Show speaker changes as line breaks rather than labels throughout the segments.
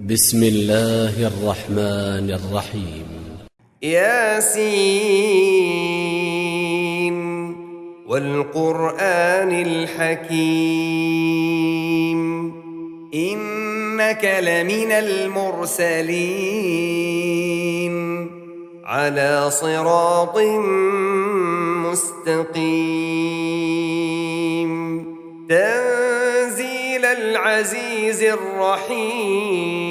بسم الله الرحمن الرحيم.
ياسين والقرآن الحكيم إنك لمن المرسلين على صراط مستقيم تنزيل العزيز الرحيم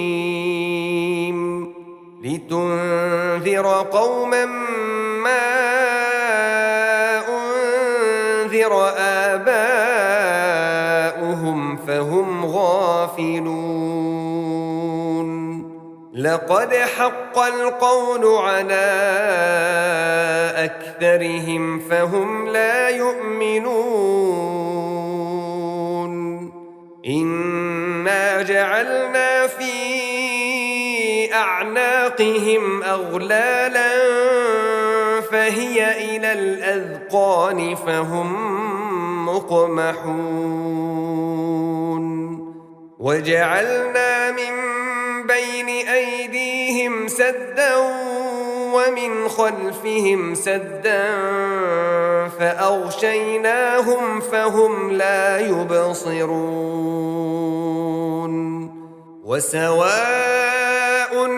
لتنذر قوما ما أنذر آباؤهم فهم غافلون لقد حق القول على أكثرهم فهم لا يؤمنون إنا جعلنا في أعناقهم أغلالا فهي إلى الأذقان فهم مقمحون وجعلنا من بين أيديهم سدا ومن خلفهم سدا فأغشيناهم فهم لا يبصرون وسواء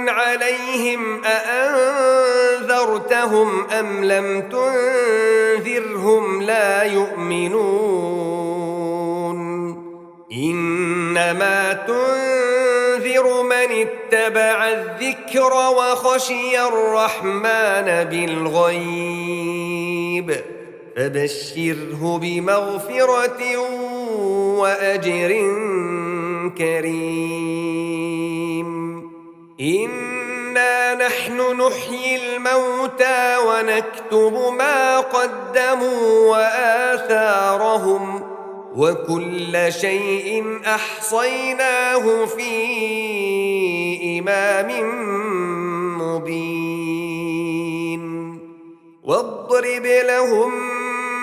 عليهم أأنذرتهم أم لم تنذرهم لا يؤمنون إنما تنذر من اتبع الذكر وخشي الرحمن بالغيب فبشره بمغفرة وأجر كريم إنا نحن نحيي الموتى ونكتب ما قدموا وآثارهم وكل شيء أحصيناه في إمام مبين واضرب لهم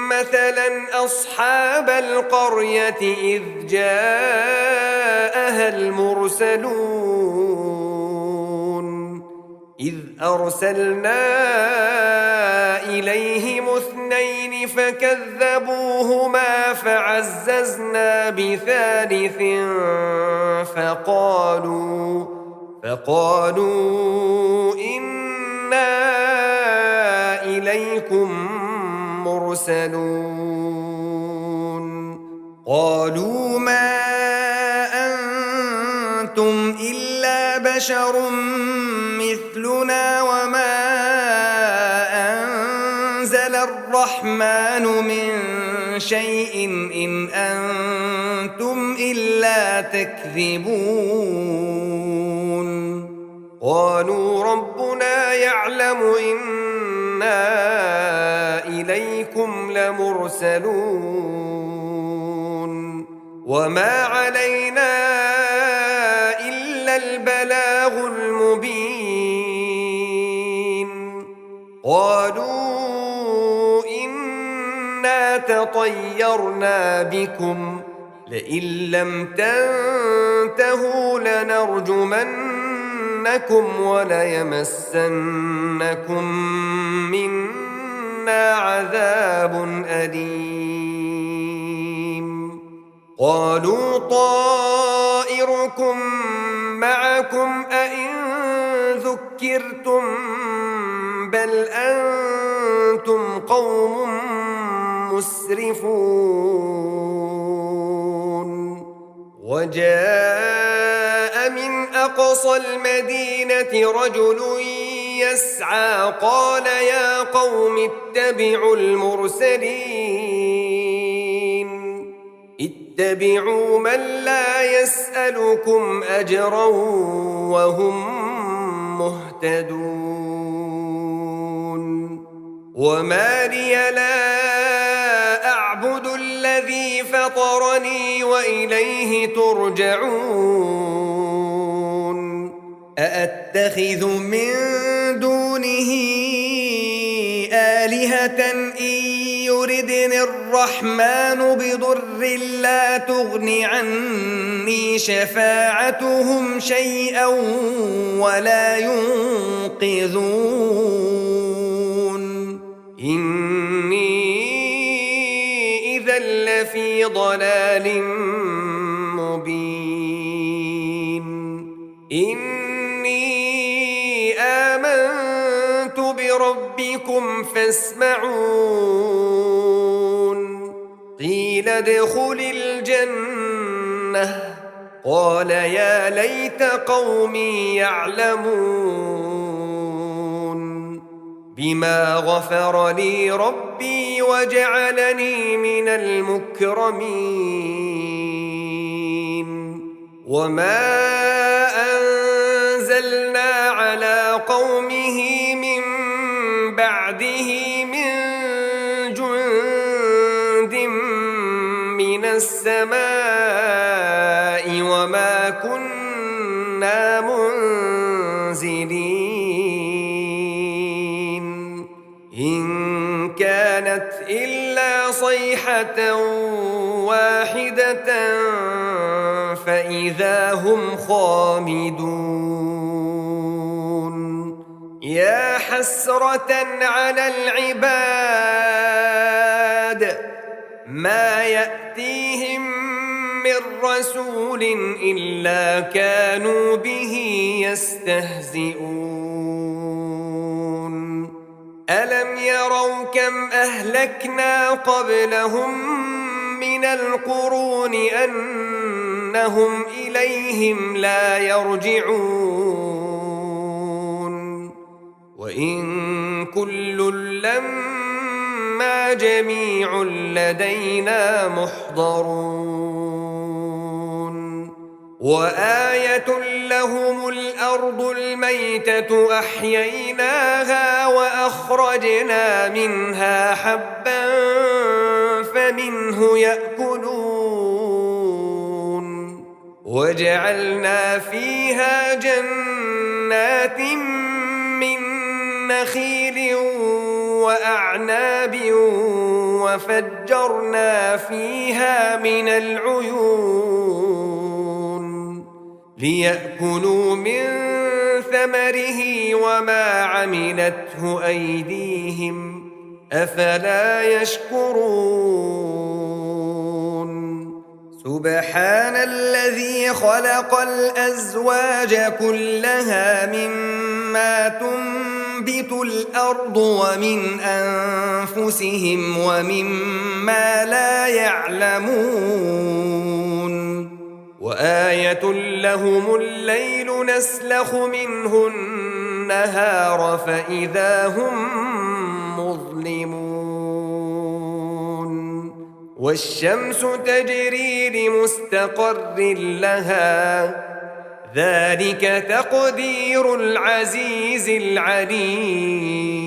مثلا أصحاب القرية إذ جاءها المرسلون إذ أرسلنا إليهم اثنين فكذبوهما فعززنا بثالث فقالوا إنا إليكم مرسلون قالوا ما أنتم إلا بشر مثلنا وما أنزل الرحمن من شيء إن أنتم إلا تكذبون قالوا ربنا يعلم إنا إليكم لمرسلون وما علينا إلا البلاغ المبين قالوا إنا تطيرنا بكم لئن لم تنتهوا لنرجمنكم وليمسنكم منا عذاب أليم قالوا طائركم معكم أئن ذكرتم بل أنتم قوم مسرفون وجاء من أقصى المدينة رجل يسعى قال يا قوم اتبعوا المرسلين اتبعوا من لا يسألكم أجرا وهم مهتدون وما لي لا أعبد الذي فطرني وإليه ترجعون أأتخذ من دونه آلهة إن يردني الرحمن بضر لا تغن عني شفاعتهم شيئا ولا ينقذون إني إذا لفي ضلال مبين إني آمنت بربكم فاسمعون قيل ادخل الجنة قال يا ليت قومي يعلمون بما غفر لي ربي وجعلني من المكرمين وما أنزلنا على قومه من بعده من جند من السماء وما كنا منزلين إن كانت إلا صيحة واحدة فإذا هم خامدون يا حسرة على العباد ما يأتيهم من رسول إلا كانوا به يستهزئون ألم يروا كم أهلكنا قبلهم من القرون أنهم إليهم لا يرجعون وإن كل لما جميع لدينا محضرون وآية لهم الأرض الميتة أحييناها وأخرجنا منها حبا فمنه يأكلون وجعلنا فيها جنات من نخيل وأعناب وفجرنا فيها من العيون ليأكلوا من ثمره وما عملته أيديهم أفلا يشكرون سبحان الذي خلق الأزواج كلها مما تنبت الأرض ومن أنفسهم ومما لا يعلمون وآية لهم الليل نسلخ منه النهار فإذا هم مظلمون والشمس تجري لمستقر لها ذلك تقدير العزيز العليم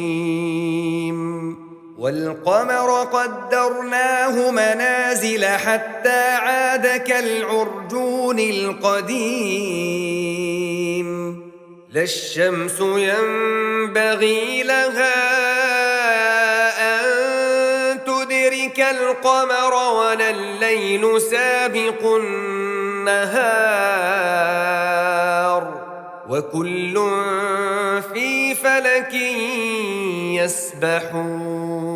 والقمر قدرناه منازل حتى عاد كالعرجون القديم لا الشمس ينبغي لها أن تدرك القمر ولا الليل سابق النهار وكل في فلك يسبحون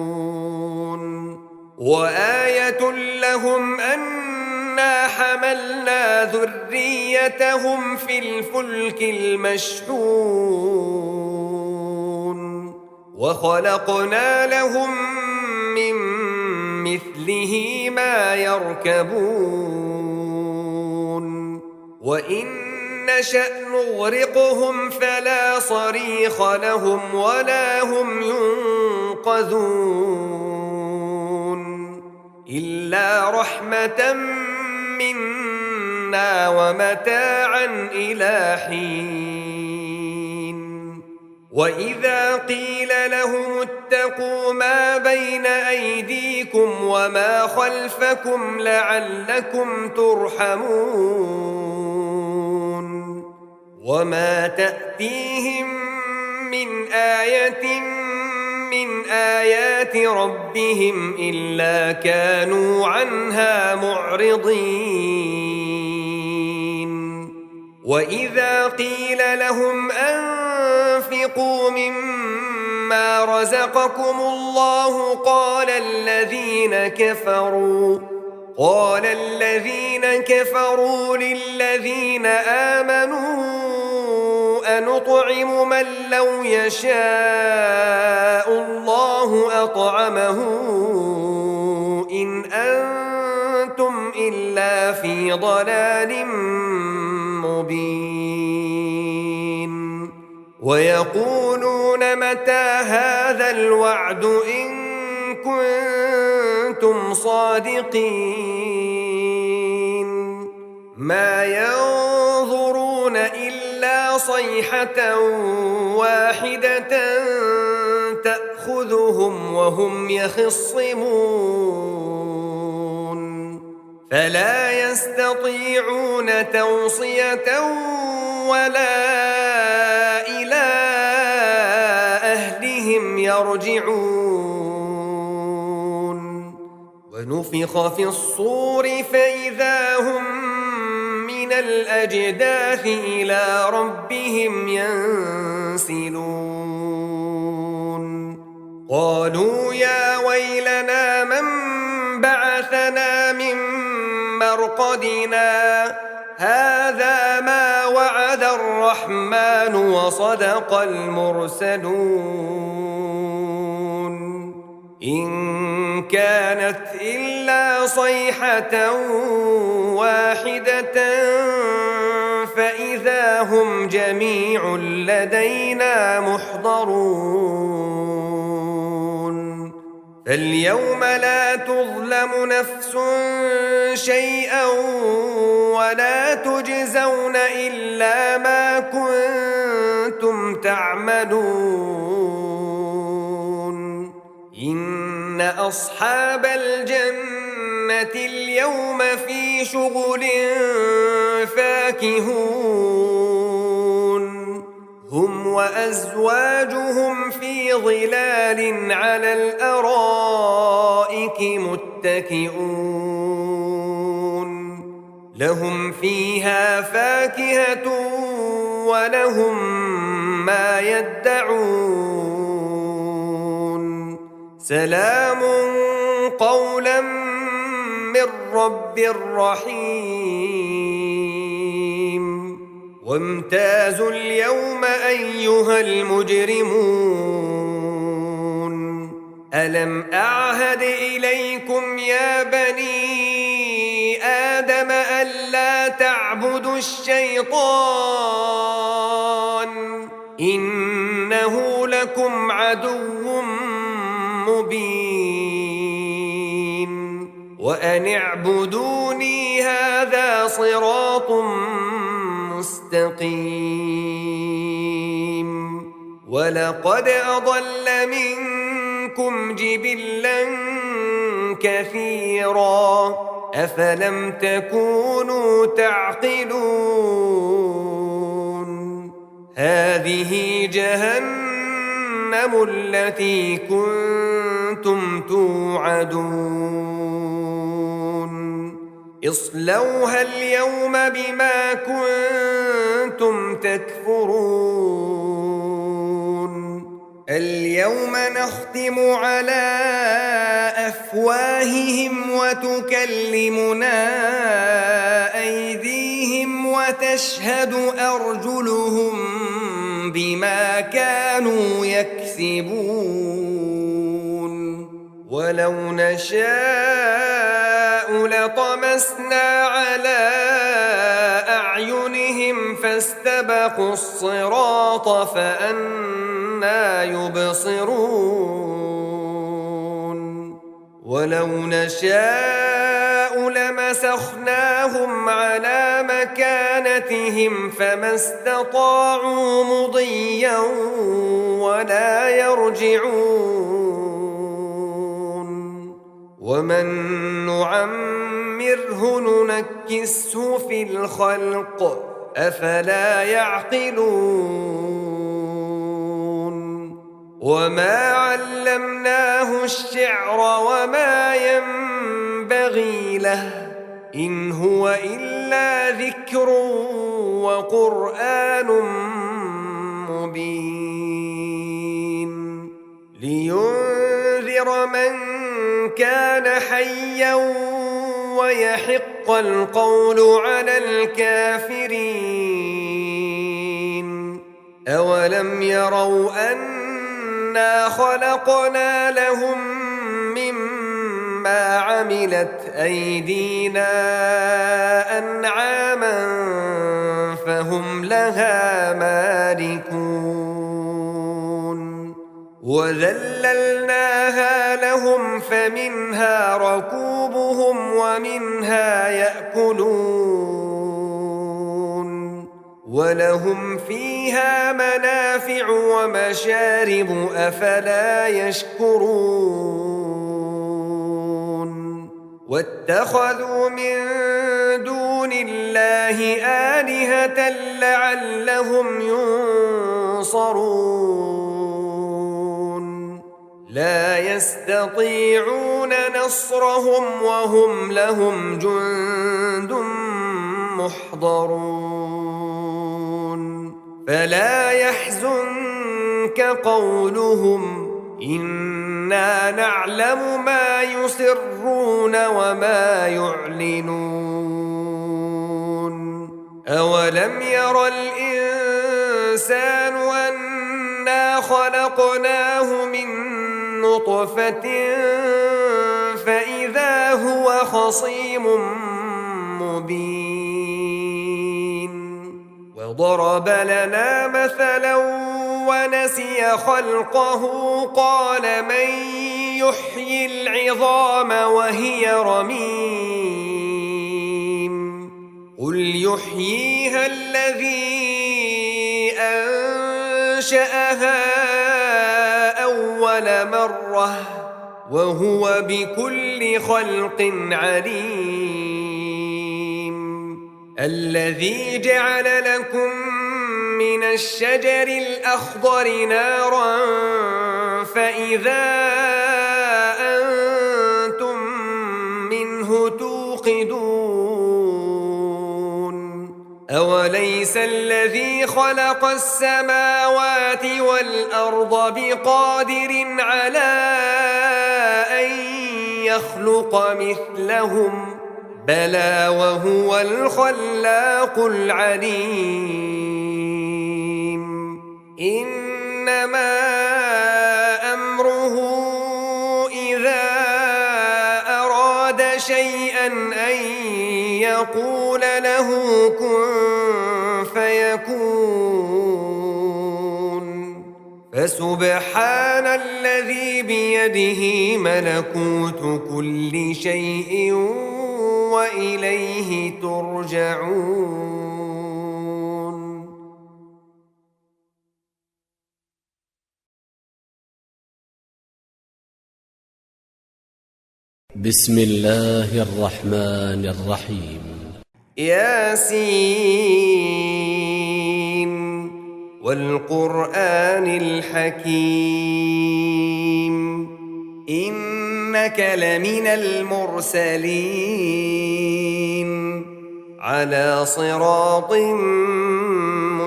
وآية لهم أنا حملنا ذريتهم في الفلك المشحون وخلقنا لهم من مثله ما يركبون وإن نشأ نغرقهم فلا صريخ لهم ولا هم ينقذون إلا رحمة منا ومتاعا إلى حين وإذا قيل لهم اتقوا ما بين أيديكم وما خلفكم لعلكم ترحمون وما تأتيهم من آية من آيات ربهم إلا كانوا عنها معرضين وإذا قيل لهم أنفقوا مما رزقكم الله قال الذين كفروا للذين آمنوا أنطعم من لو يشاء الله أطعمه إن أنتم إلا في ضلال مبين ويقولون متى هذا الوعد إن كنتم صادقين ما ينظرون إلا صيحة واحدة تأخذهم وهم يخصمون فلا يستطيعون توصية ولا إلى أهلهم يرجعون ونفخ في الصور فإذا هم من الأجداث إلى ربهم ينسلون قالوا يا ويلنا من بعثنا من مرقدنا هذا ما وعد الرحمن وصدق المرسلون إن كانت إلا صيحة واحدة فإذا هم جميع لدينا محضرون فاليوم لا تظلم نفس شيئا ولا تجزون إلا ما كنتم تعملون إن أصحاب الجنة اليوم في شغل فاكهون هم وأزواجهم في ظلال على الأرائك متكئون لهم فيها فاكهة ولهم ما يدعون سلام قولا من رب رحيم وامتازوا اليوم أيها المجرمون ألم أعهد إليكم يا بني آدم ألا تعبدوا الشيطان إنه لكم عدو مبين وأن اعبدوني هذا صراط مستقيم ولقد أضل منكم جبلا كثيرا أفلم تكونوا تعقلون هذه جهنم التي كنتم توعدون اصلوها اليوم بما كنتم تكفرون اليوم نختم على أفواههم وتكلمنا أيديهم وتشهد أرجلهم بما كانوا يكسبون ولو نشاء لطمسنا على أعينهم فاستبقوا الصراط فأنى يبصرون ولو نشاء لمسخناهم على مكانتهم فما استطاعوا مضيا ولا يرجعون ومن نعمره ننكسه في الخلق أفلا يعقلون وما علمناه الشعر وما ينبغي له إن هو إلا ذكر وقرآن مبين لينذر من كان حيا ويحق القول على الكافرين أولم يروا أنا خلقنا لهم مما عملت أيدينا أنعاما فهم لها مالكون وذللناها لهم فمنها ركوبهم ومنها يأكلون ولهم فيها منافع ومشارب أفلا يشكرون واتخذوا من دون الله آلهة لعلهم ينصرون لا يستطيعون نصرهم وهم لهم جند محضرون فلا يحزنك قولهم إنا نعلم ما يسرون وما يعلنون أولم ير الإنسان أنا خلقناه من نطفة فإذا هو خصيم مبين وضرب لنا مثلا ونسي خلقه قال من يحيي العظام وهي رميم قل يحييها الذي أنشأها أول مرة وهو بكل خلق عليم الذي جعل لكم من الشجر الأخضر نارا فإذا أنتم منه توقدون أوليس الذي خلق السماوات والأرض بقادر على أن يخلق مثلهم بلى وهو الخلاق العليم إنما أمره إذا أراد شيئا أن يقول له كن فيكون فسبحان الذي بيده ملكوت كل شيء وإليه ترجعون
بسم الله الرحمن الرحيم
ياسين والقرآن الحكيم إنك لمن المرسلين على صراط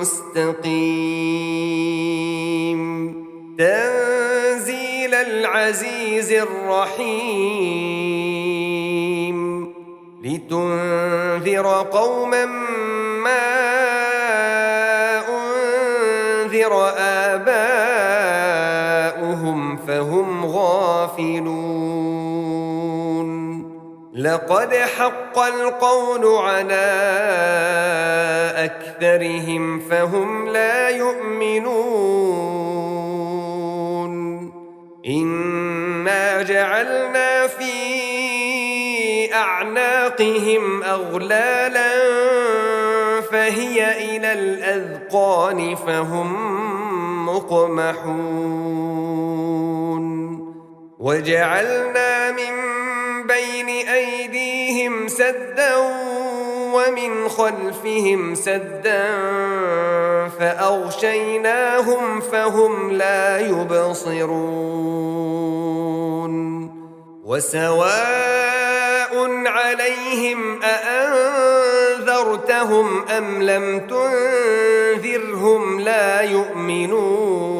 مستقيم تنزيل العزيز الرحيم لتنذر قوما ما أنذر آباؤهم فهم غافلون لقد حق القول على أكثرهم فهم لا يؤمنون إنا جعلنا في أعناقهم أغلالا فهي إلى الأذقان فهم مقمحون وجعلنا من بين أيديهم سدا ومن خلفهم سدا فأغشيناهم فهم لا يبصرون وسواء عليهم أأنذرتهم أم لم تنذرهم لا يؤمنون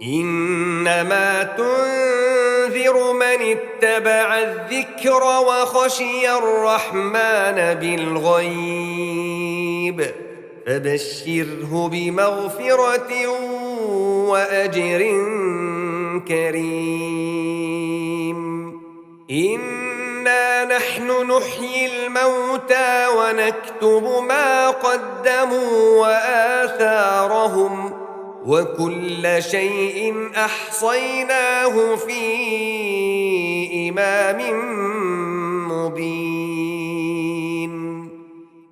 إنما تنذر من اتبع الذكر وخشي الرحمن بالغيب فبشره بمغفرة وأجر كريم إنا نحن نحيي الموتى ونكتب ما قدموا وآثارهم وكل شيء أحصيناه في إمام مبين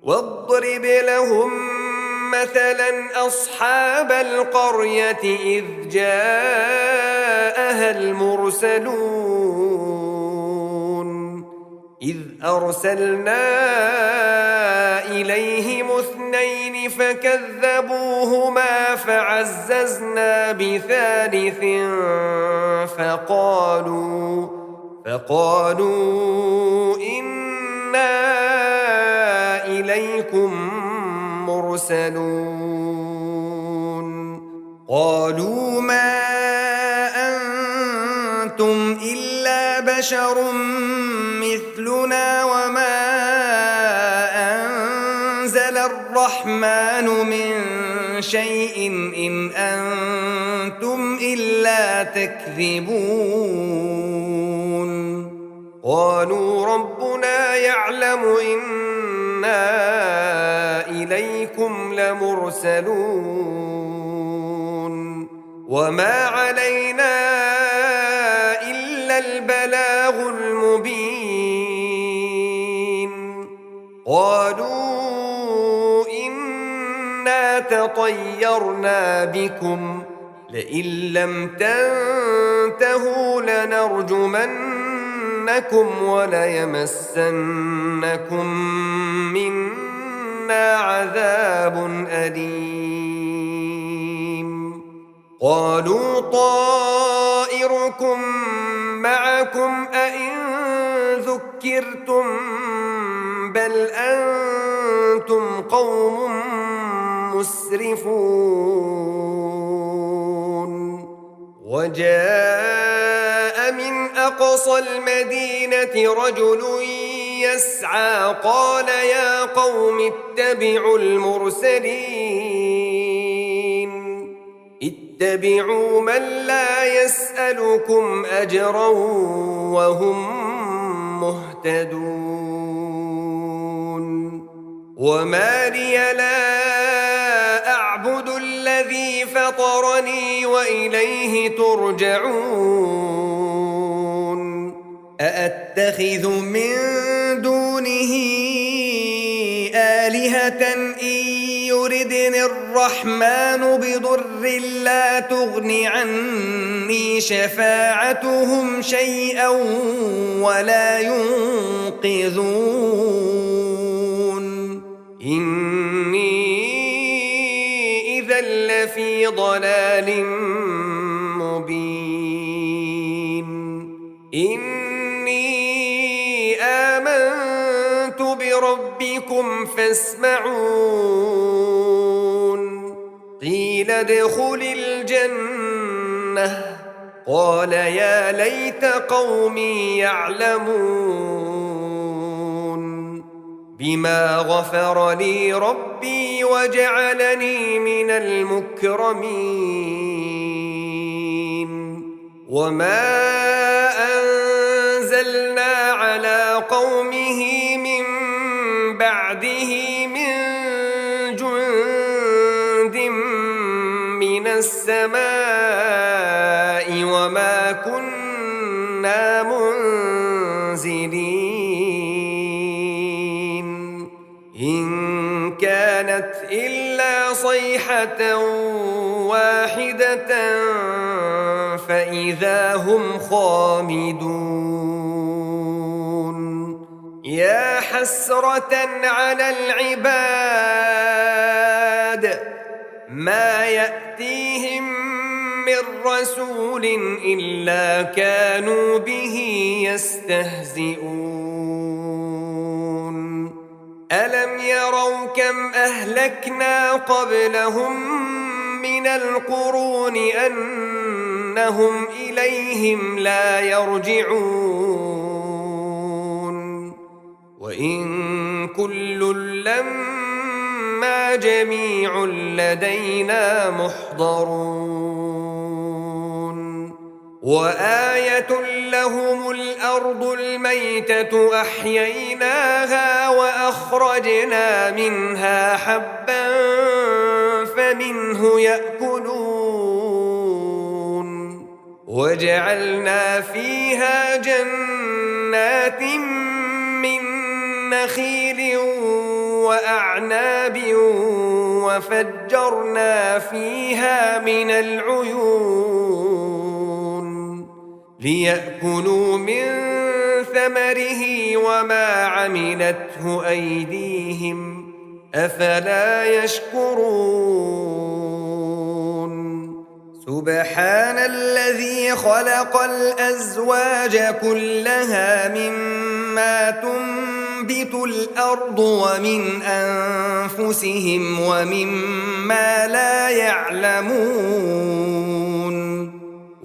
واضرب لهم مثلا أصحاب القرية إذ جاءها المرسلون إذ أرسلنا إليهم 2 فكذبوهما فعززنا ب3 فقالوا إنا إليكم مرسلون قالوا ما أنتم إلا بشر مثلنا وما أنزل الرحمن من شيء إن أنتم إلا تكذبون قالوا ربنا يعلم إنا إليكم لمرسلون وما علينا إلا البلاغ المبين قالوا إنا تطيرنا بكم لئن لم تنتهوا لنرجمنكم وليمسنكم منا عذاب أليم قالوا طائركم معكم أئن ذكرتم بل أنتم قوم مسرفون وجاء من أقصى المدينة رجل يسعى قال يا قوم اتبعوا المرسلين اتبعوا من لا يسألكم أجرا وهم مهتدون وما لي لا أعبد الذي فطرني وإليه ترجعون أأتخذ من دونه آلهة إن يردني الرحمن بضر لا تغن عني شفاعتهم شيئا ولا ينقذون إني إذا لفي ضلال مبين إني آمنت بربكم فاسمعون قيل ادخل الجنة قال يا ليت قومي يعلمون بما غفر لي ربي وجعلني من المكرمين وما أنزلنا على قومه من بعده من جند من السماء وما كنا منزلين إن كانت إلا صيحة واحدة فإذا هم خامدون يا يا حسرة على العباد ما يأتيهم من رسول إلا كانوا به يستهزئون ألم يروا كم أهلكنا قبلهم من القرون أنهم إليهم لا يرجعون وإن كل لما جميع لدينا محضرون وآية لهم الأرض الميتة أحييناها وأخرجنا منها حبا فمنه يأكلون وجعلنا فيها جنات من نخيل وأعناب وفجرنا فيها من العيون ليأكلوا من ثمره وما عملته أيديهم أفلا يشكرون سبحان الذي خلق الأزواج كلها مما تنبت الأرض ومن أنفسهم ومما لا يعلمون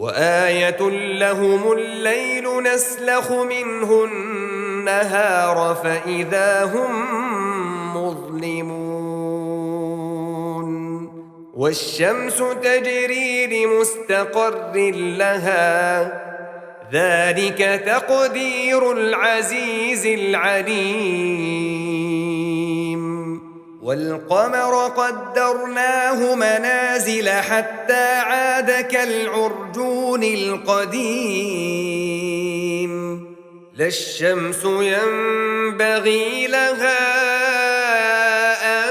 وآية لهم الليل نسلخ منه النهار فإذا هم مظلمون والشمس تجري لمستقر لها ذلك تقدير العزيز العليم والقمر قدرناه منازل حتى عاد كالعرجون القديم لا الشمس ينبغي لها أن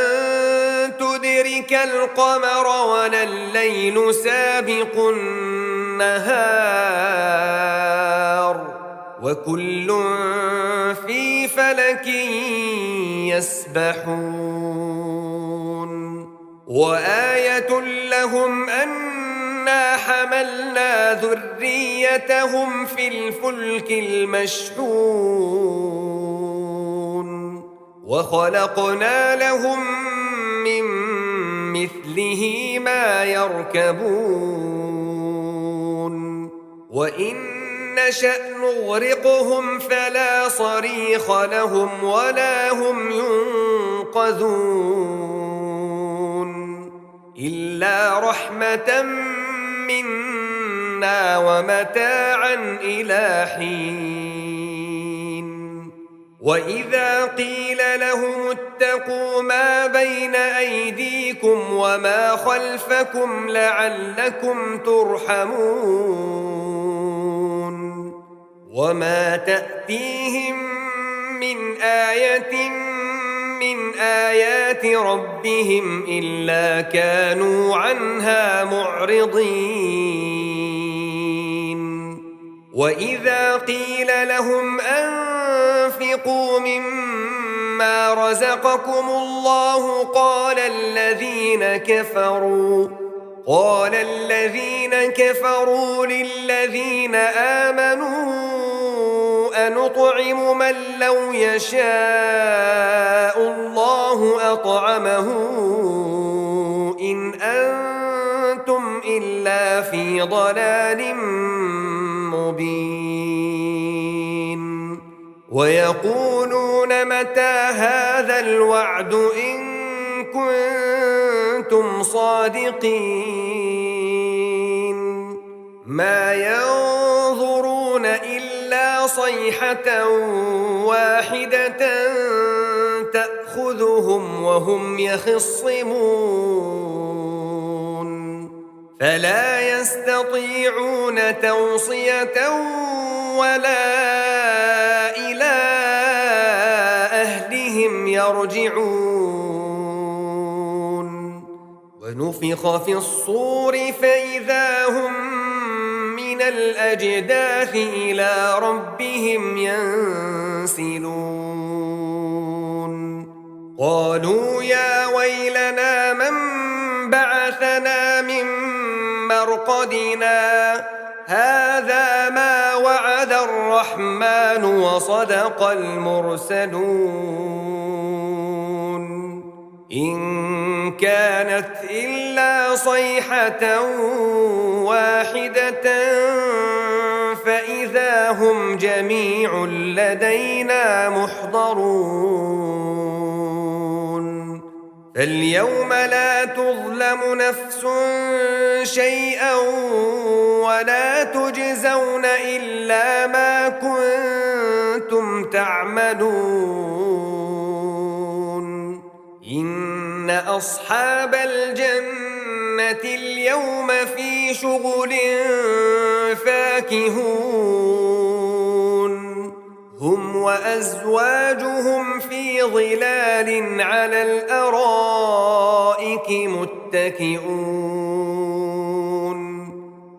تدرك القمر ولا الليل سابق النهار وكل في فلك يسبحون وآية لهم أنا حملنا ذريتهم في الفلك المشحون وخلقنا لهم من مثله ما يركبون وإن نشأ نغرقهم فلا صريخ لهم ولا هم ينقذون إلا رحمة منا ومتاعا إلى حين وإذا قيل لهم اتقوا ما بين أيديكم وما خلفكم لعلكم ترحمون وما تأتيهم من آية من آيات ربهم إلا كانوا عنها معرضين وإذا قيل لهم أنفقوا مما رزقكم الله قال الذين كفروا للذين آمنوا أنطعم من لو يشاء الله أطعمه إن أنتم إلا في ضلال مبين ويقولون متى هذا الوعد إن كنتم صادقين ما ينظرون إلا صيحة واحدة تأخذهم وهم يخصمون فلا يستطيعون توصية ولا إلى أهلهم يرجعون ونفخ في الصور فإذا هم من الأجداث إلى ربهم ينسلون قالوا يا ويلنا من بعثنا من مرقدنا هذا ما وعد الرحمن وصدق المرسلون إن كانت إلا صيحة واحدة فإذا هم جميع لدينا محضرون فاليوم لا تظلم نفس شيئا ولا تجزون إلا ما كنتم تعملون إن أصحاب الجنة اليوم في شغل فاكهون هم وأزواجهم في ظلال على الأرائك متكئون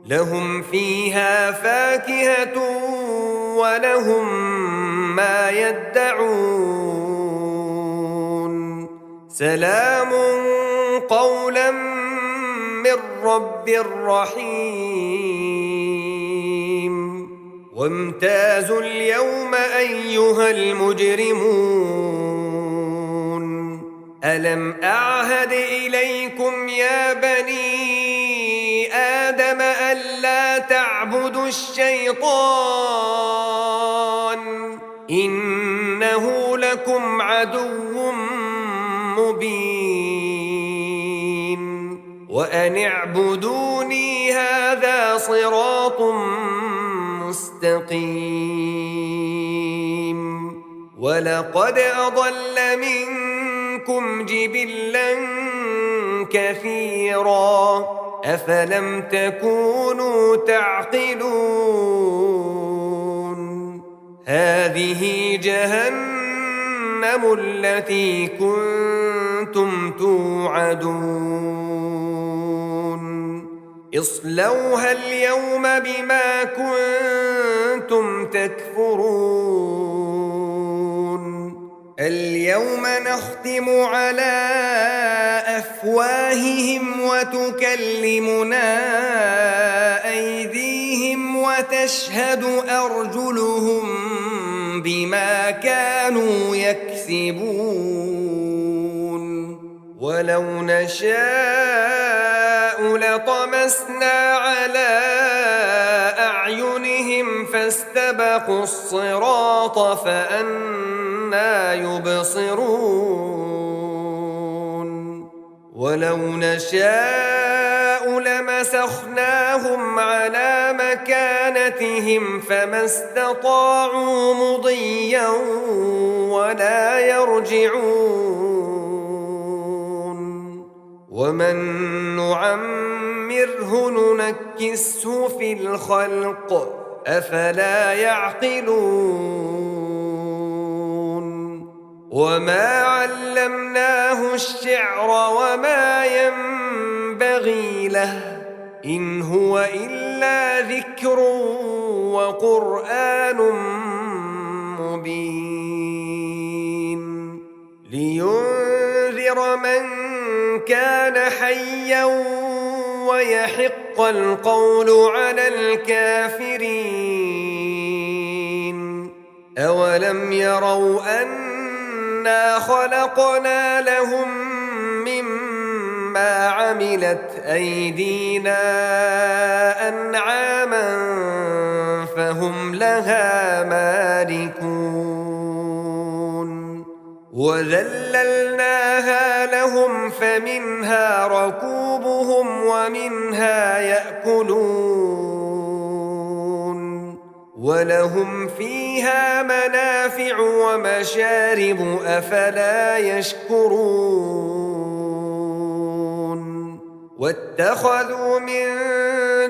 لهم فيها فاكهة ولهم ما يدعون سلام قولا من رب رحيم وامتازوا اليوم أيها المجرمون ألم أعهد إليكم يا بني آدم ألا تعبدوا الشيطان إنه لكم عدو مبين وأن اعبدوني هذا صراط مستقيم ولقد أضل منكم جبلا كثيرا أفلم تكونوا تعقلون هذه جهنم التي كنتم توعدون اصلوها اليوم بما كنتم تكفرون اليوم نختم على أفواههم وتكلمنا أيديهم وتشهد أرجلهم بما كانوا يكسبون ولو نشاء لطمسنا على أعينهم فاستبقوا الصراط فأنى يبصرون ولو نشاء لمسخناهم على مكانتهم فما استطاعوا مضيا ولا يرجعون ومن نعمره ننكسه في الخلق أفلا يعقلون وما علمناه الشعر وما ينبغي له إن هو إلا ذكر وقرآن مبين لينذر من كان حيا ويحق القول على الكافرين أولم يروا أنا خلقنا لهم مما عملت أيدينا أنعاما فهم لها مالكون وذللناها لهم فمنها ركوبهم ومنها يأكلون ولهم فيها منافع ومشارب أفلا يشكرون واتخذوا من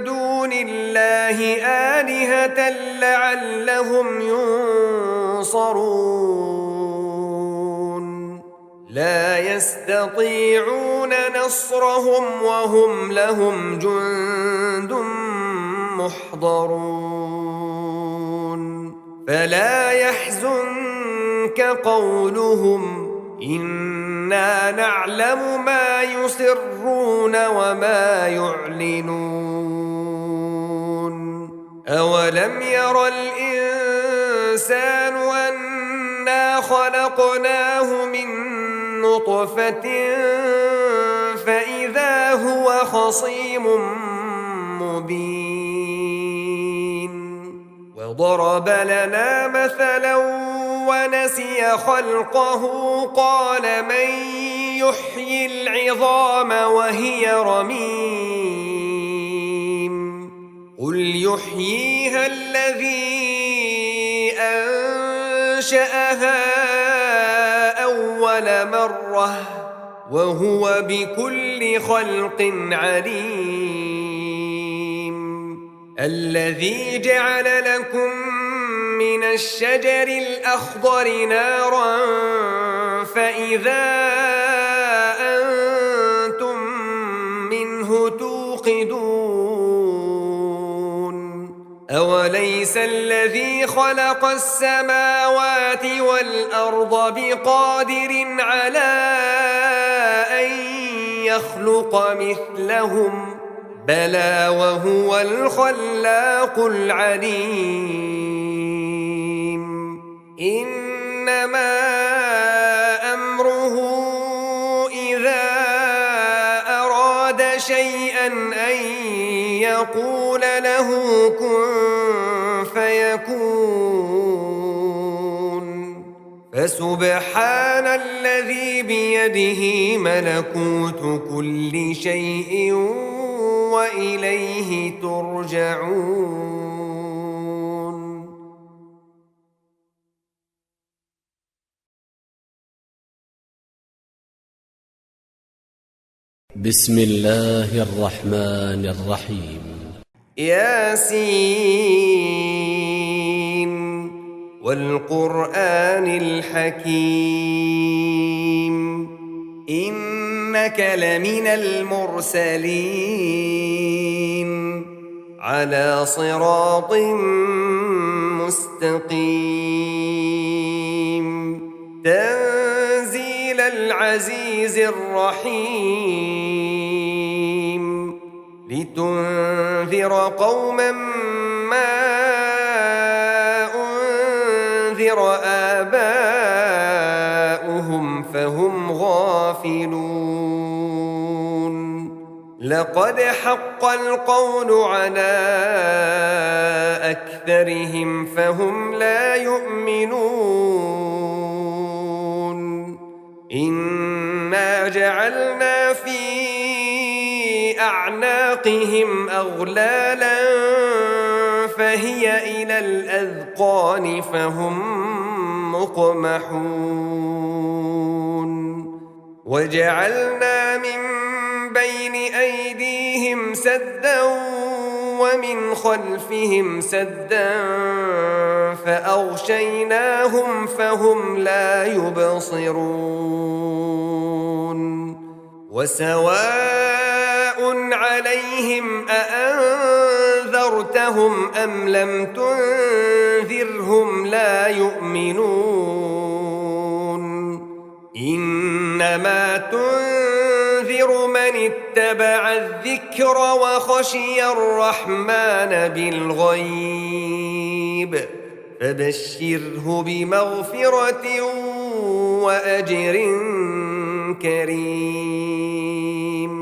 دون الله آلهة لعلهم ينصرون لا يستطيعون نصرهم وهم لهم جند محضرون فلا يحزنك قولهم إنا نعلم ما يسرون وما يعلنون أولم ير الإنسان أنا خلقناه من نطفة فإذا هو خصيم مبين وضرب لنا مثلا ونسي خلقه قال من يحيي العظام وهي رميم قل يحييها الذي أنشأها أول مرة وهو بكل خلق عليم الذي جعل لكم من الشجر الأخضر نارا فإذا أنتم منه توقدون أوليس الذي خلق السماوات والأرض بقادر على أن يخلق مثلهم بلى وهو الخلاق العليم إنما أمره إذا أراد شيئا أن يقول له كن فيكون فسبحان الذي بيده ملكوت كل شيء وإليه ترجعون
بسم الله الرحمن الرحيم
ياسين والقرآن الحكيم إنك لمن المرسلين على صراط مستقيم تنزيل العزيز الرحيم لتنذر قوما ما أنذر آباؤهم فهم غافلون لقد حق القول على أكثرهم فهم لا يؤمنون إنا جعلنا في أعناقهم أغلالا فهي إلى الأذقان فهم مقمحون وجعلنا من بين أيديهم سدا ومن خلفهم سدا فأغشيناهم فهم لا يبصرون وسواء عليهم أأنذرتهم أم لم تنذرهم لا يؤمنون إنما تنذر من اتبع الذكر وخشي الرحمن بالغيب فبشره بمغفرة وأجر كريم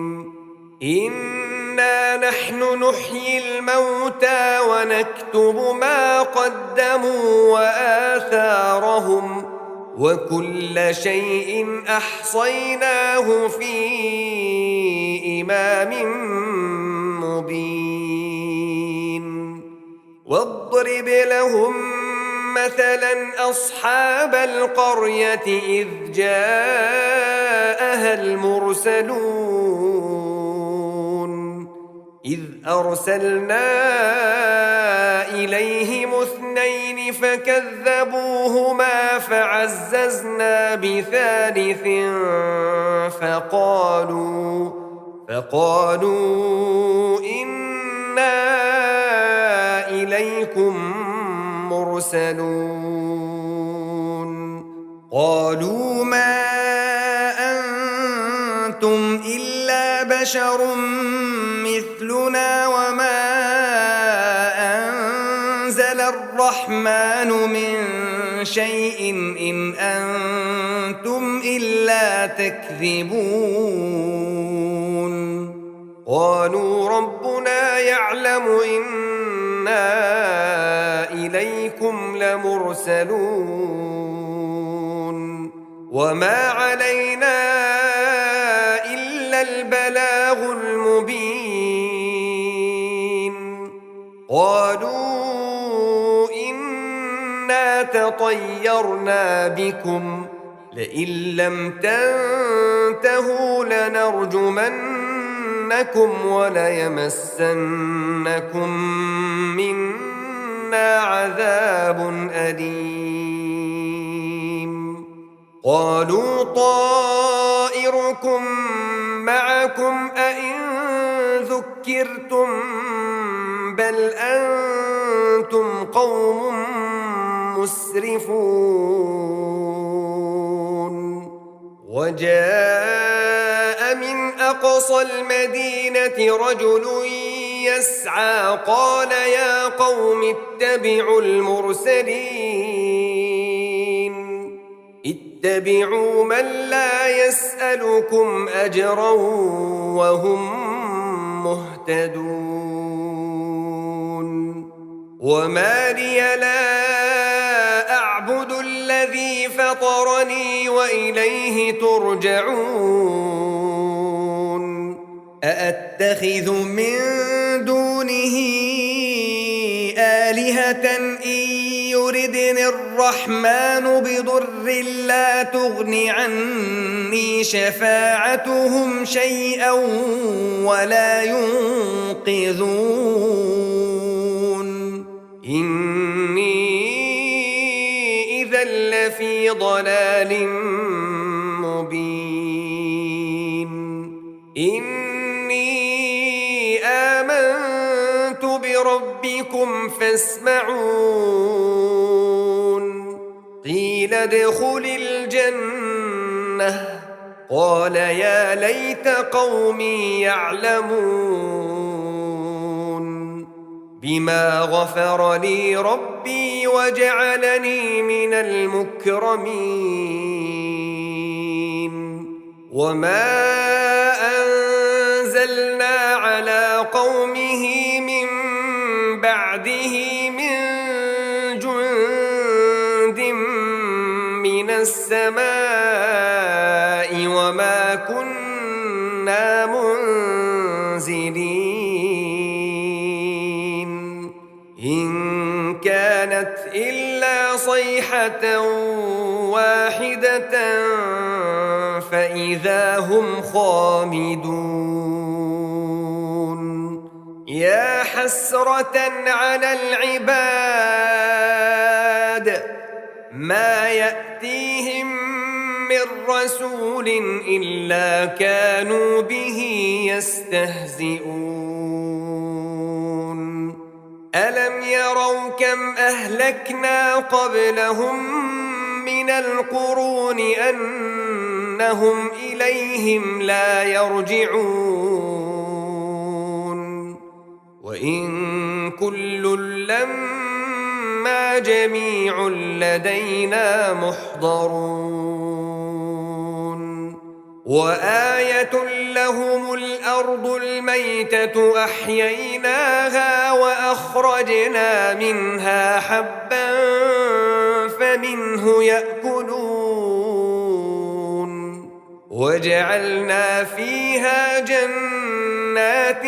إنا نحن نحيي الموتى ونكتب ما قدموا وآثارهم وكل شيء أحصيناه في إمام مبين واضرب لهم مثلا أصحاب القرية إذ جاءها المرسلون إذ أرسلنا إليهم اثنين فكذبوهما فعززنا بثالث فقالوا إنا إليكم مرسلون قالوا ما بشر مثلنا وما أنزل الرحمن من شيء إن أنتم إلا تكذبون قالوا ربنا يعلم إنا إليكم لمرسلون وما علينا إلا البلاغ المبين قالوا إنا تطيرنا بكم لئن لم تنتهوا لنرجمنكم وليمسنكم منا عذاب أليم قالوا طائركم معكم أئن ذكرتم بل أنتم قوم مسرفون وجاء من أقصى المدينة رجل يسعى قال يا قوم اتبعوا المرسلين اتبعوا من لا يسألكم أجرا وهم مهتدون وما لي لا أعبد الذي فطرني وإليه ترجعون أأتخذ من دونه آلهة إن يردني الرحمن بضر لا تغن عني شفاعتهم شيئا ولا ينقذون إني إذا لفي ضلال مبين إني آمنت بربكم فاسمعون قيل ادخل الجنة قال يا ليت قومي يعلمون بما غفر لي ربي وجعلني من المكرمين وما أنزلنا على قومه من بعده من جند من السماء وما كنا منزلين إن كانت إلا صيحة واحدة فإذا هم خامدون يا حسرة على العباد ما يأتيهم من رسول إلا كانوا به يستهزئون ألم يروا كم أهلكنا قبلهم من القرون أنهم إليهم لا يرجعون وإن كل لما جميع لدينا محضرون وآية لهم الأرض الميتة أحييناها وأخرجنا منها حبا فمنه يأكلون وجعلنا فيها جنات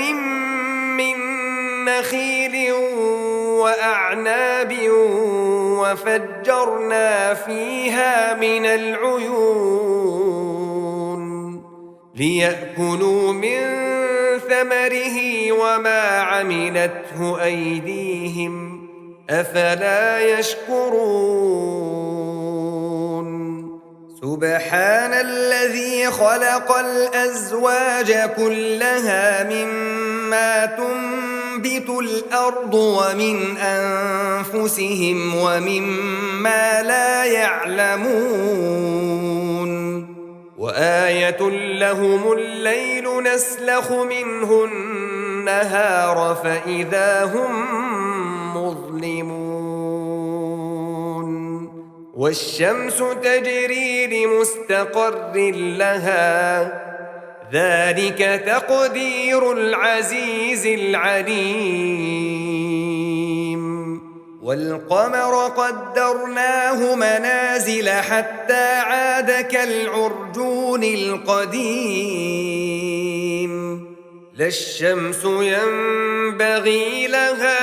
من نخيل وأعناب وفجرنا فيها من العيون ليأكلوا من ثمره وما عملته أيديهم أفلا يشكرون سبحان الذي خلق الأزواج كلها مما تنبت الأرض ومن أنفسهم ومما لا يعلمون وآية وآية لهم الليل نسلخ منه النهار فإذا هم مظلمون والشمس تجري لمستقر لها ذلك تقدير العزيز العليم والقمر قدرناه منازل حتى عاد كالعرجون القديم لا الشمس ينبغي لها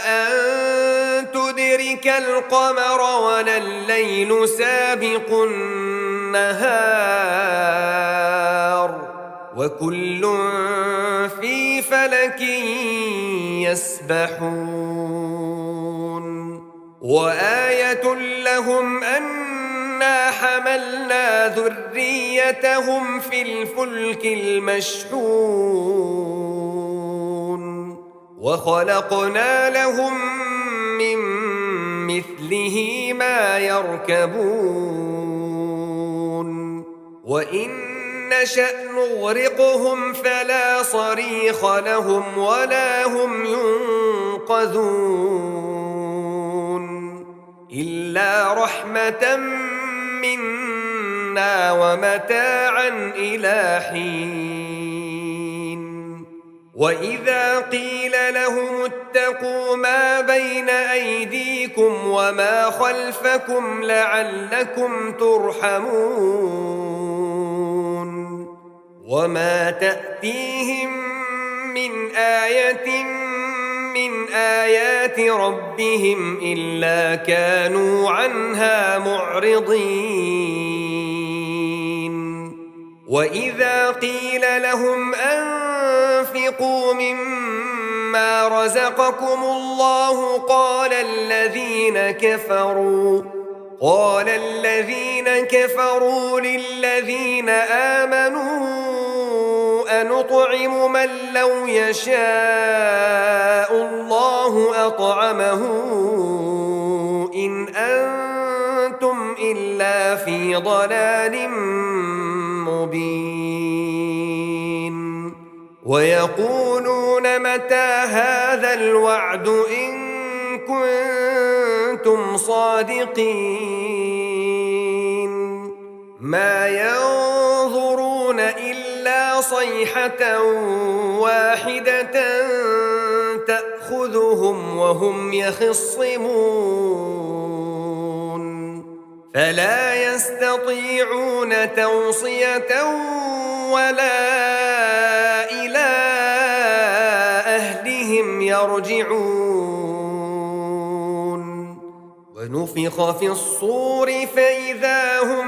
أن تدرك القمر ولا الليل سابق النهار وكل في فلك يسبحون وآية لهم أنا حملنا ذريتهم في الفلك المشحون وخلقنا لهم من مثله ما يركبون وإن نشأ نغرقهم فلا صريخ لهم ولا هم ينقذون إلا رحمة منا ومتاعا إلى حين وإذا قيل لهم اتقوا ما بين أيديكم وما خلفكم لعلكم ترحمون وما تأتيهم من آية من آيات ربهم إلا كانوا عنها معرضين وإذا قيل لهم أنفقوا مما رزقكم الله قال الذين كفروا للذين آمنوا أنطعم من لو يشاء الله أطعمه إن أنتم إلا في ضلال مبين ويقولون متى هذا الوعد إن كنتم صادقين ما ينظرون إلا صيحة واحدة تأخذهم وهم يخصمون فلا يستطيعون توصية ولا إلى أهلهم يرجعون ونفخ في الصور فإذا هم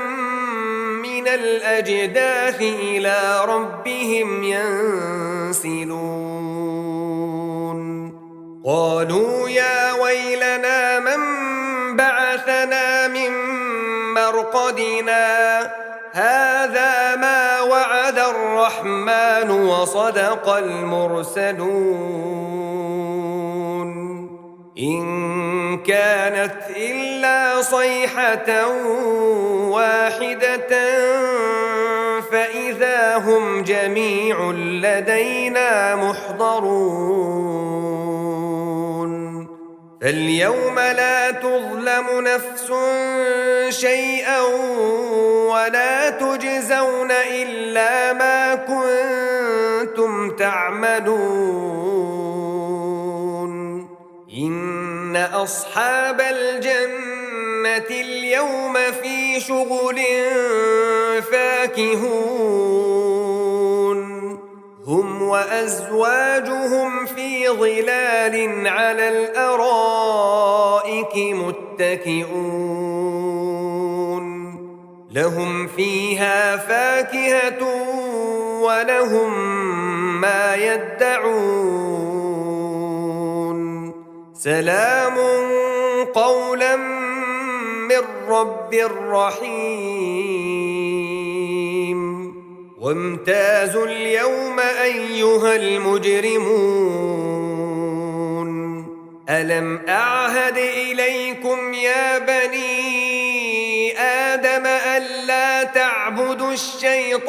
من الأجداث إلى ربهم ينسلون قالوا يا ويلنا من بعثنا من مرقدنا هذا ما وعد الرحمن وصدق المرسلون إن كانت إلا صيحة واحدة فإذا هم جميع لدينا محضرون فاليوم لا تظلم نفس شيئا ولا تجزون إلا ما كنتم تعملون إن أصحاب الجنة اليوم في شغل فاكهون هم وأزواجهم في ظلال على الأرائك متكئون لهم فيها فاكهة ولهم ما يدعون سلام قولا من رب رحيم وامتازوا اليوم أيها المجرمون ألم أعهد إليكم يا بني آدم ألا تعبدوا تعبدوا الشيطان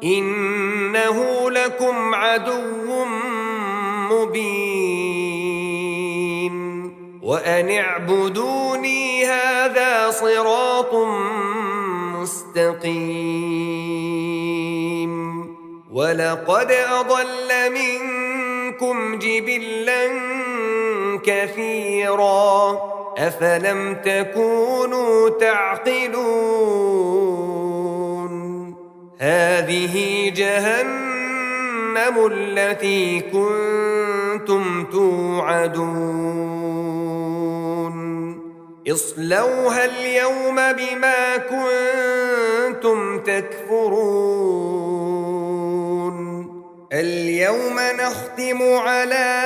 إنه لكم عدو مبين وأن اعبدوني هذا صراط مستقيم ولقد أضل منكم جبلا كثيرا أفلم تكونوا تعقلون هذه جهنم التي كنتم توعدون اصلوها اليوم بما كنتم تكفرون اليوم نختم على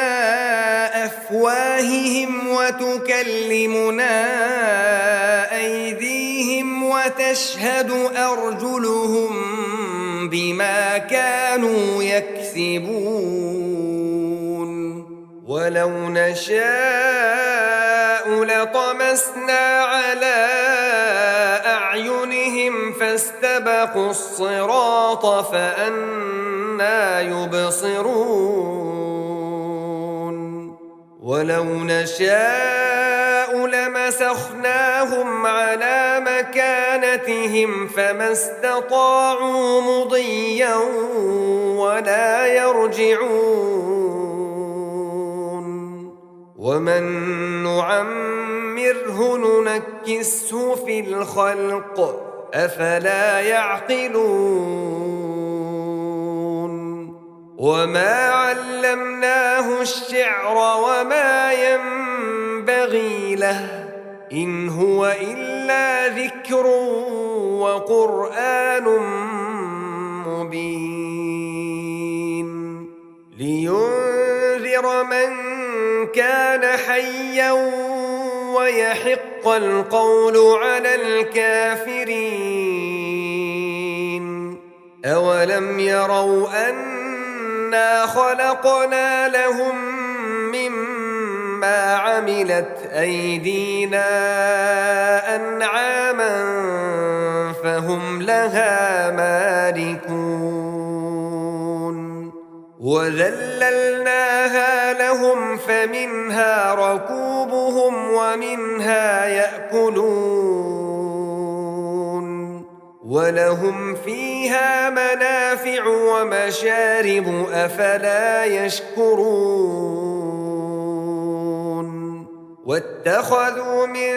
أفواههم وتكلمنا أيديهم وتشهد أرجلهم بما كانوا يكسبون ولو نشاء لطمسنا على أعينهم فاستبقوا الصراط فأنى يبصرون ولو نشاء لمسخناهم على مكانتهم فما استطاعوا مضيا ولا يرجعون ومن نعمره ننكسه في الخلق أفلا يعقلون وما علمناه الشعر وما ينبغي له إن هو إلا ذكر وقرآن مبين لينذر من كان حيا ويحق القول على الكافرين أولم يروا أنا خلقنا لهم مما عملت أيدينا أنعاما فهم لها مالكون وذللناها لهم فمنها ركوبهم ومنها يأكلون ولهم فيها منافع ومشارب أفلا يشكرون واتخذوا من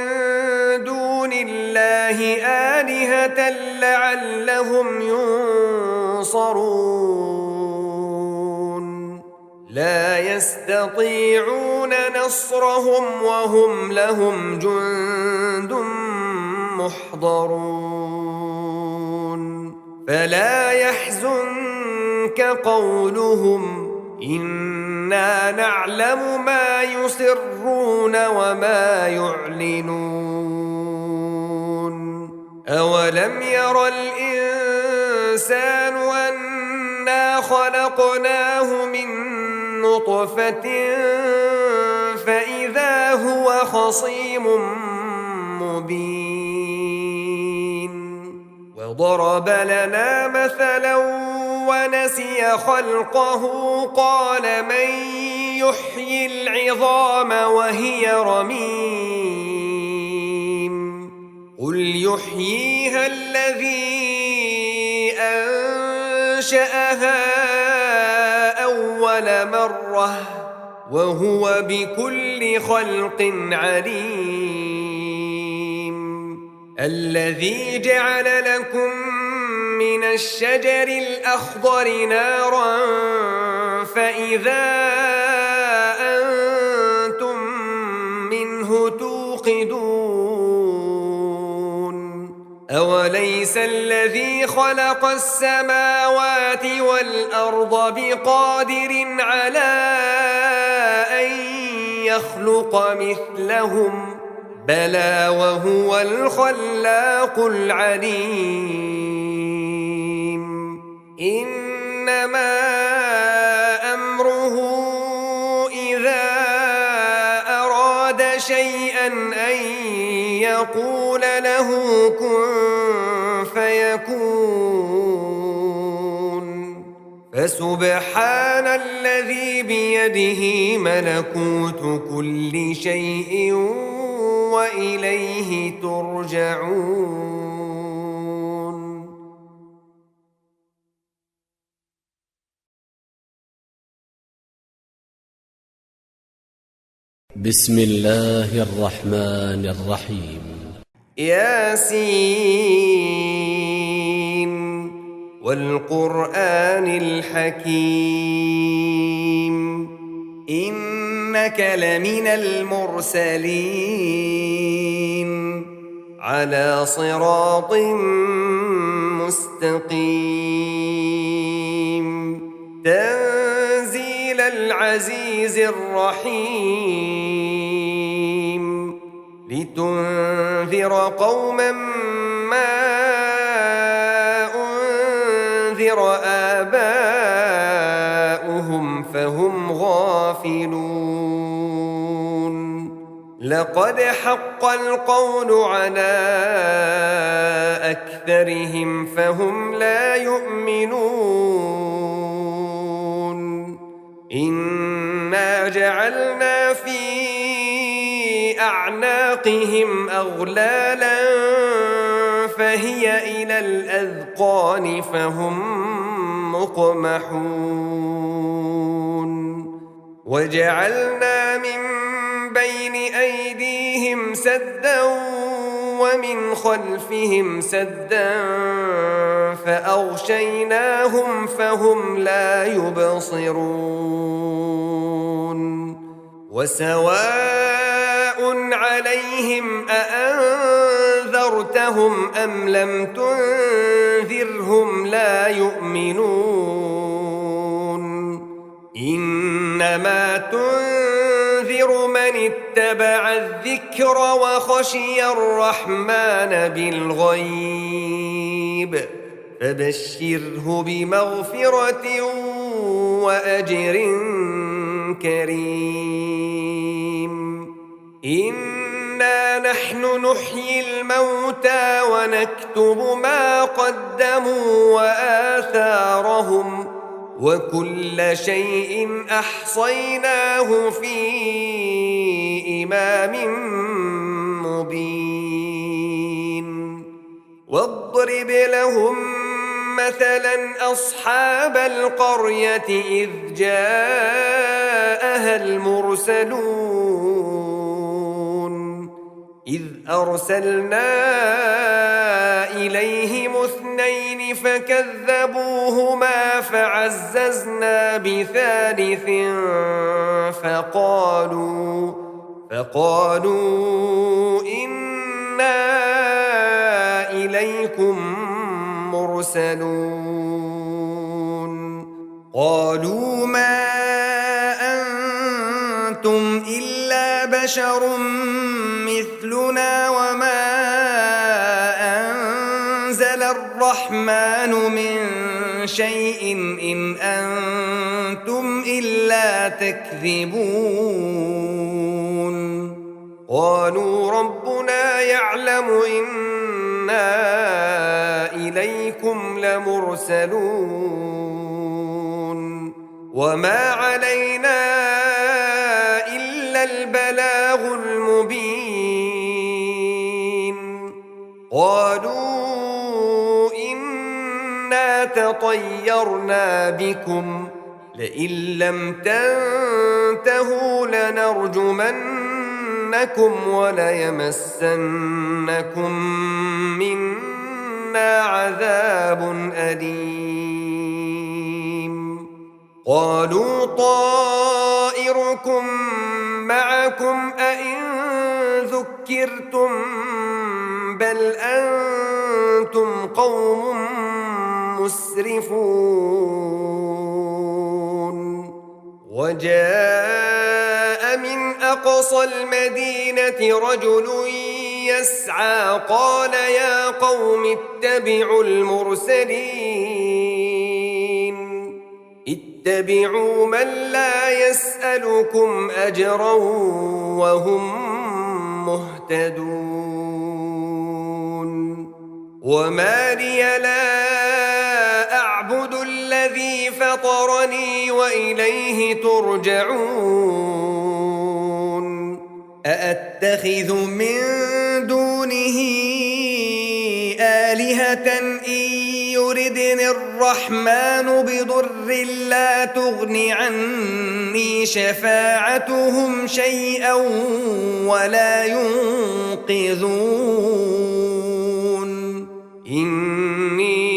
دون الله آلهة لعلهم ينصرون لا يستطيعون نصرهم وهم لهم جند محضرون فلا يحزنك قولهم إنا نعلم ما يسرون وما يعلنون أولم ير الإنسان أنا خلقناه من نطفة فإذا هو خصيم مبين وضرب لنا مثلا ونسي خلقه قال من يحيي العظام وهي رميم قل يحييها الذي أنشأها أول مرة وهو بكل خلق عليم الذي جعل لكم من الشجر الأخضر نارا فإذا أنتم منه توقدون أوليس الذي خلق السماوات والأرض بقادر على أن يخلق مثلهم بلى وهو الخلاق العليم إنما أمره إذا أراد شيئا أن يقول له كن فيكون. فسبحان الذي بيده ملكوت كل شيء وإليه ترجعون.
بسم الله الرحمن الرحيم.
ياسين والقرآن الحكيم إنك لمن المرسلين على صراط مستقيم تنزيل العزيز الرحيم لتنذر قوما ما أنذر آباؤهم فهم غافلون. لقد حق القول على أكثرهم فهم لا يؤمنون. إنا جعلنا في أعناقهم أغلالا فهي إلى الأذقان فهم مقمحون. وجعلنا من بين أيديهم سدا ومن خلفهم سدا فأغشيناهم فهم لا يبصرون. وسواء عليهم أأنذرتهم أم لم تنذرهم لا يؤمنون. إنما تنذر من اتبع الذكر وخشي الرحمن بالغيب فبشره بمغفرة وأجر كريم. إنا نحن نحيي الموتى ونكتب ما قدموا وآثارهم وكل شيء أحصيناه في إمام مبين. واضرب لهم مثلا أصحاب القرية إذ جاءها المرسلون إذ أرسلنا إليهم 2 فكذبوهما فعززنا بثالث فقالوا إنا إليكم مرسلون. قالوا ما أنتم إلا بشر مثلنا وما أنزل الرحمن من شيء إن أنتم إلا تكذبون. قالوا ربنا يعلم إنا إليكم لمرسلون وما علينا إلا البلاغ المبين. قالوا إنا تطيرنا بكم لئن لم تنتهوا لنرجمنكم وليمسنكم منا عذاب أليم. قالوا طائركم معكم أئن ذكرتم بل أنتم قوم مسرفون. وجاء من أقصى المدينة رجل يسعى قال يا قوم اتبعوا المرسلين اتبعوا من لا يسألكم أجرا وهم مهتدون. وما لي لا أعبد الذي فطرني وإليه ترجعون أأتخذ من دونه آلهة إن يردني الرحمن بضر لا تغن عني شفاعتهم شيئا ولا ينقذون إني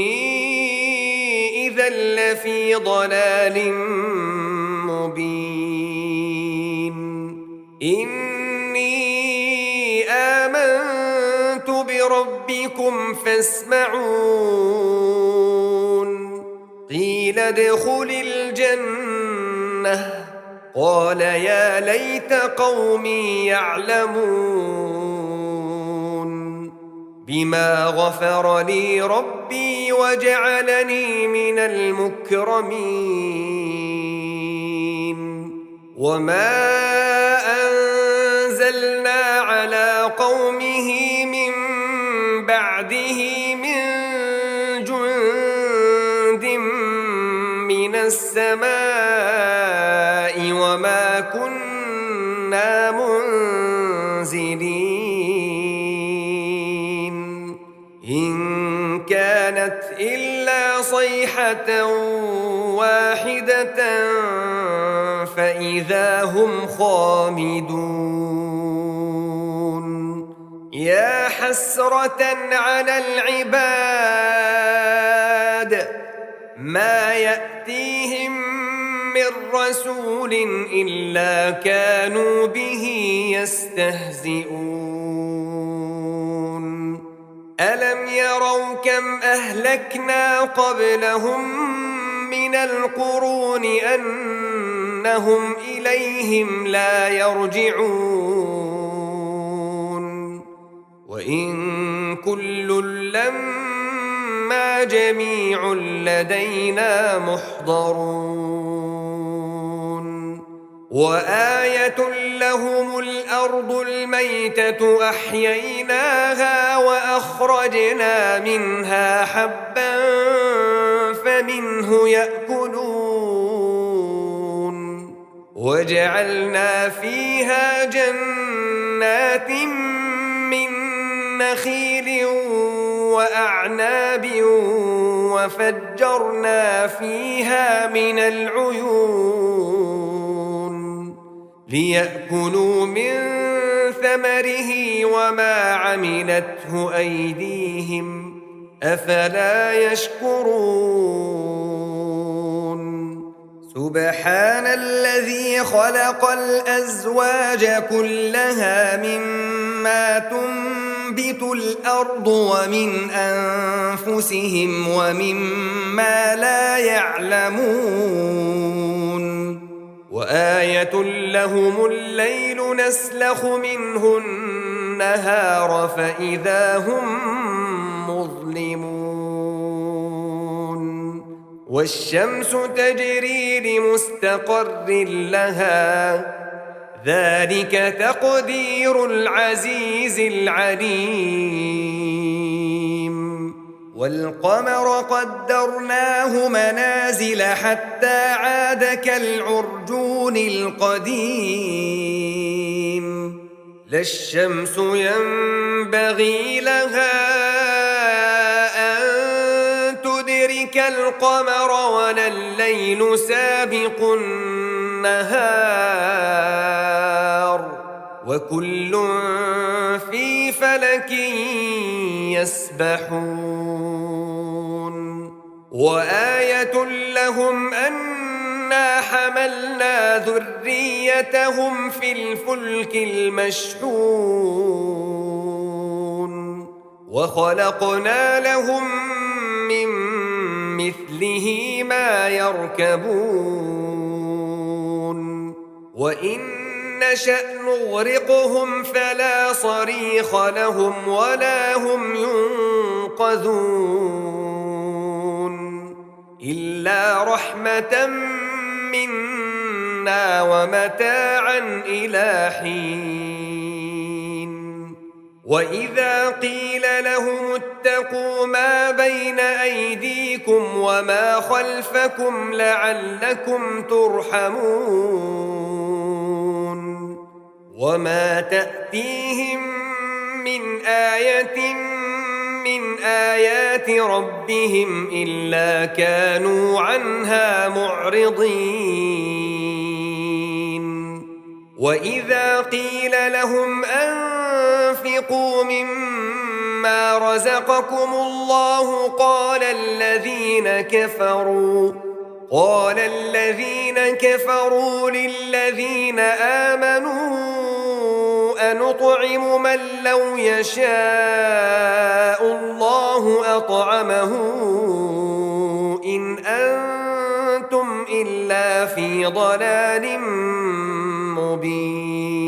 إذا لفي ضلال مبين إني آمنت بربكم فاسمعون قيل ادخل الجنة قال يا ليت قومي يعلمون بما غفر لي ربي وجعلني من المكرمين وما أنزلنا على قومه من بعده من جند من السماء وما كنا منزلين إن كانت إلا صيحة واحدة فإذا هم خامدون يا حسرة على العباد ما يأتيهم من رسول إلا كانوا به يستهزئون ألم يروا كم أهلكنا قبلهم من القرون أنهم إليهم لا يرجعون وإن كل لما جميع لدينا محضرون وآية لهم الأرض الميتة أحييناها وأخرجنا منها حبا فمنه يأكلون وجعلنا فيها جنات من نخيل وأعناب وفجرنا فيها من العيون ليأكلوا من ثمره وما عملته أيديهم أفلا يشكرون سبحان الذي خلق الأزواج كلها مما تنبت الأرض ومن أنفسهم ومما لا يعلمون وآية لهم الليل نسلخ منه النهار فإذا هم مظلمون والشمس تجري لمستقر لها ذلك تقدير العزيز العليم والقمر قدرناه منازل حتى عاد كالعرجون القديم لا الشمس ينبغي لها أن تدرك القمر ولا الليل سابق النهار وكل في فلك يسبحون وآية لهم أنا حملنا ذريتهم في الفلك المشحون وخلقنا لهم من مثله ما يركبون وإن نشأ نغرقهم فلا صريخ لهم ولا هم ينقذون إلا رحمة منا ومتاعا إلى حين وإذا قيل لهم اتقوا ما بين أيديكم وما خلفكم لعلكم ترحمون وما تأتيهم من آية من آيات ربهم إلا كانوا عنها معرضين وإذا قيل لهم أنفقوا مما رزقكم الله قال الذين كفروا للذين آمنوا أنطعم من لو يشاء الله أطعمه إن أنتم إلا في ضلال مبين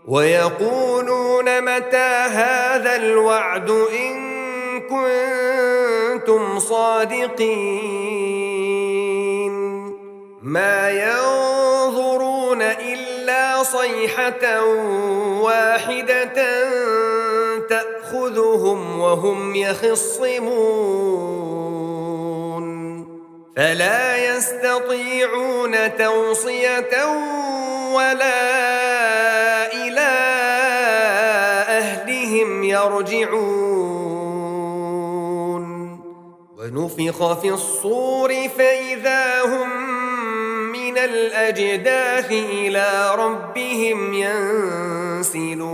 ويقولون متى هذا الوعد إن كنتم صادقين ما ينظرون إلا صيحة واحدة تأخذهم وهم يخصمون فلا يستطيعون توصية ولا إلى أهلهم يرجعون ونفخ في الصور فإذا هم من الأجداث إلى ربهم ينسلون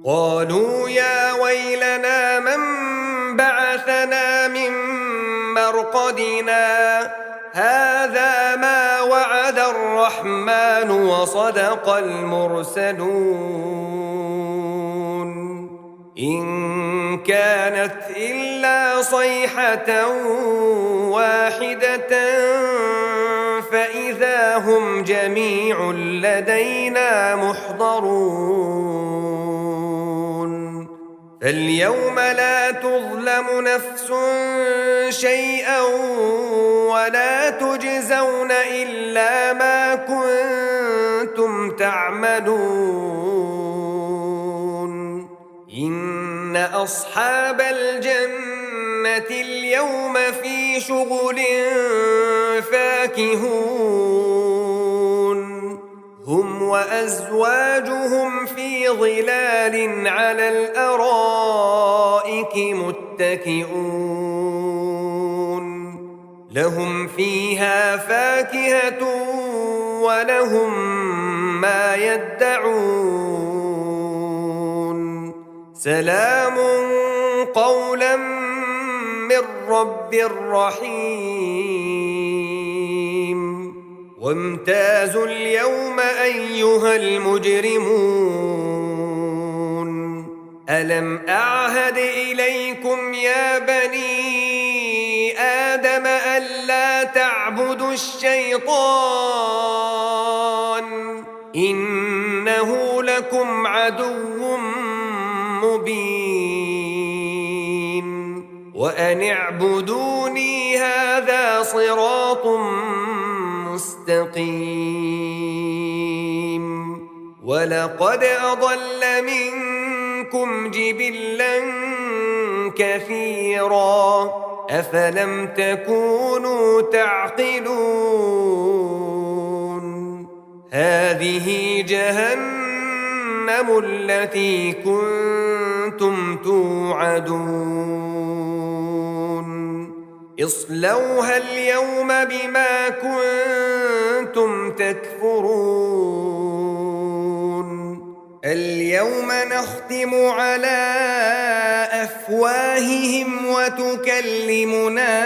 قالوا يا ويلنا من بعثنا من مرقدنا هذا ما وعد الرحمن وصدق المرسلون إن كانت إلا صيحة واحدة فإذا هم جميع لدينا محضرون فاليوم لا تظلم نفس شيئا ولا تجزون إلا ما كنتم تعملون إن أصحاب الجنة اليوم في شغل فاكهون هم وأزواجهم في ظلال على الأرائك متكئون لهم فيها فاكهة ولهم ما يدعون سلام قولا من رب رحيم وامتازوا اليوم أيها المجرمون ألم أعهد إليكم يا بني آدم ألا تعبدوا الشيطان إنه لكم عدو مبين وأن اعبدوني هذا صراط مستقيم ولقد أضل منكم جبلا كثيرا أفلم تكونوا تعقلون هذه جهنم التي كنتم توعدون اصلوها اليوم بما كنتم تكفرون اليوم نختم على أفواههم وتكلمنا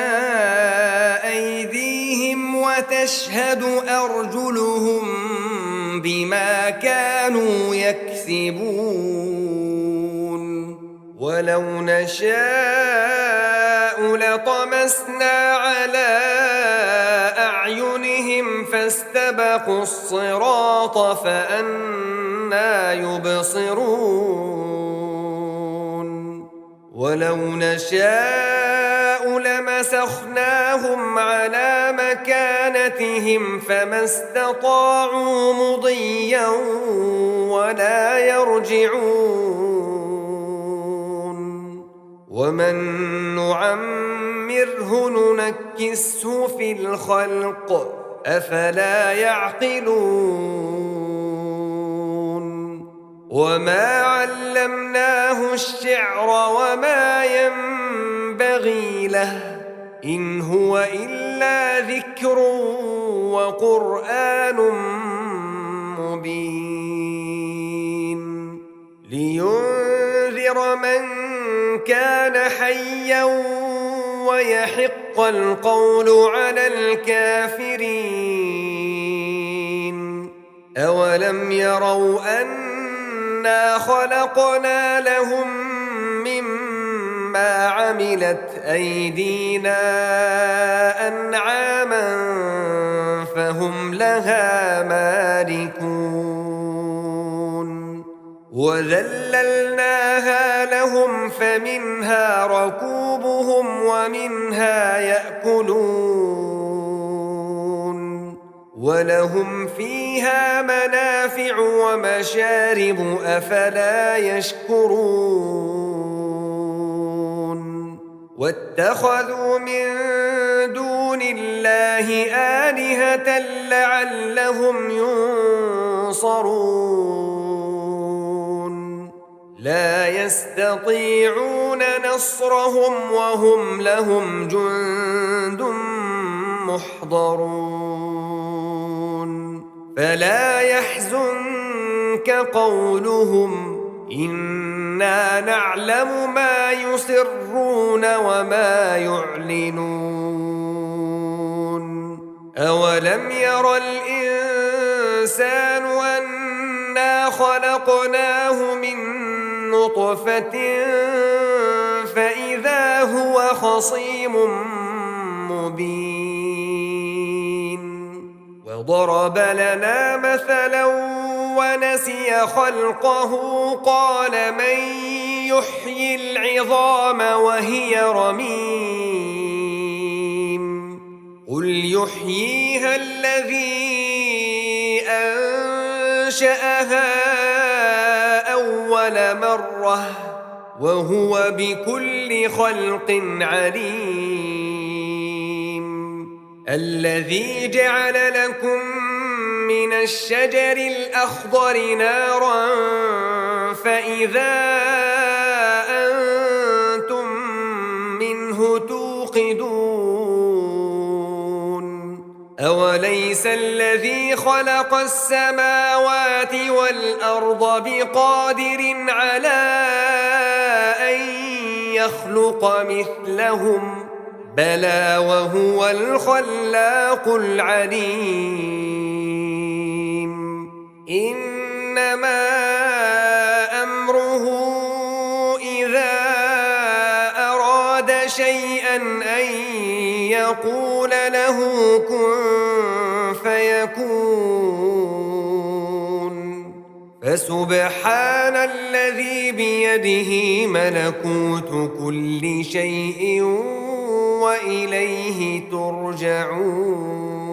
أيديهم وتشهد أرجلهم بما كانوا يكسبون ولو نشاء لطمسنا على أعينهم فاستبقوا الصراط فأنى يبصرون ولو نشاء لمسخناهم على مكانتهم فما استطاعوا مضيا ولا يرجعون ومن نعمره ننكسه في الخلق أفلا يعقلون وما علمناه الشعر وما ينبغي له إن هو إلا ذكر وقرآن مبين لينذر من كان حيا ويحق القول على الكافرين أولم يروا أنا خلقنا لهم مما عملت أيدينا أنعاما فهم لها مالكون وذللناها لهم فمنها ركوبهم ومنها يأكلون ولهم فيها منافع ومشارب أفلا يشكرون واتخذوا من دون الله آلهة لعلهم ينصرون لا يستطيعون نصرهم وهم لهم جند محضرون فلا يحزنك قولهم إنا نعلم ما يسرون وما يعلنون أولم ير الإنسان أنا خلقناه من نطفة فإذا هو خصيم مبين وضرب لنا مثلا ونسي خلقه قال من يحيي العظام وهي رميم قل يحييها الذي أنشأها أول مرة وهو بكل خلق عليم الذي جعل لكم من الشجر الأخضر نارا فإذا أنتم منه توقدون أوليس الذي خلق السماوات والأرض بقادر على أن يخلق مثلهم بلى وهو الخلاق العليم إنما أمره إذا أراد شيئا أن يقول له كن فيكون فسبحان الذي بيده ملكوت كل شيء وإليه ترجعون